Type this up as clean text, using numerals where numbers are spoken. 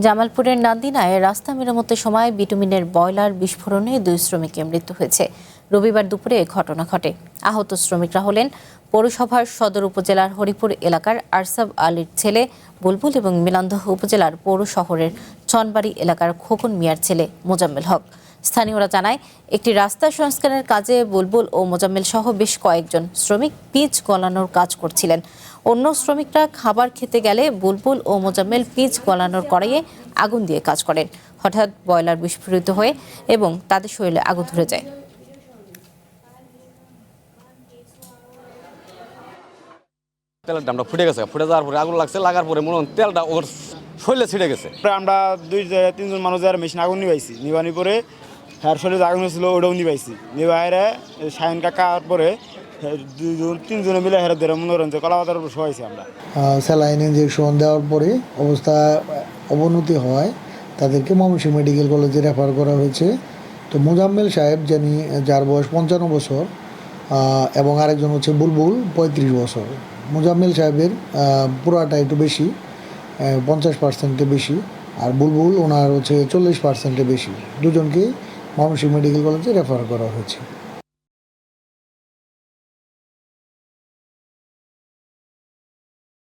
জামালপুরের নান্দিনায় রাস্তা মেরামতের সময় বিটুমিনের বয়লার বিস্ফোরণে 2 শ্রমিকের মৃত্যু হয়েছে। রবিবার দুপুরে ঘটনা ঘটে। আহত শ্রমিকরা হলেন পৌরসভার সদর উপজেলার হরিপুর এলাকার আরসাব আলীর ছেলে বুলবুল এবং মিলনদহ উপজেলার পৌর শহরের চনবাড়ি এলাকার খোকন মিয়ার ছেলে মোজাম্মেল হক। স্থানীয়রা জানায়, একটি রাস্তা সংস্কারের কাজে বুলবুল ও মোজাম্মেল সহ বেশ কয়েকজন শ্রমিক পিচ গলানোর কাজ করছিলেন। অন্য শ্রমিকরা খাবার খেতে গেলে বুলবুল ও মোজাম্মেল পিচ গলানোর কড়াইয়ে আগুন দিয়ে কাজ করেন। হঠাৎ বয়লার বিস্ফোরিত হয়ে এবং তাদের শরীরে আগুন ধরে যায়। তেলের দামটা ফুটে গেছে, ফুটে যাওয়ার পরে আগুন লাগছে, লাগার পরে মনে হয় তেলটা ওর শরীরে ছিটে গেছে। আমরা 2-3 মানুষ যারা মেশিন আগুন নিবাইছি, নিবানি পরে হ্যার শরীরে আগুন ছিল ওটাও নিবাইছি, নিবাইরে সাইন কাকার পরে 2-3 মিলে হেরে ধরে মনে করেন যে কলাপাতার উপর শোয়াইছি। আমরা স্যালাইন ইঞ্জেকশন দেওয়ার পরে অবস্থা অবনতি হয়, তাদেরকে ময়মনসিংহ মেডিকেল কলেজে রেফার করা হয়েছে। তো মোজাম্মেল সাহেব যার বয়স 55 বছর এবং আরেকজন হচ্ছে বুলবুল 35 বছর। মোজাম্মেল সাহেবের পুরাটা একটু বেশি, 50% বেশি, আর বুলবুল ওনার হচ্ছে 40% বেশি। দুজনকেই ময়মনসিংহ মেডিকেল কলেজে রেফার করা হয়েছে।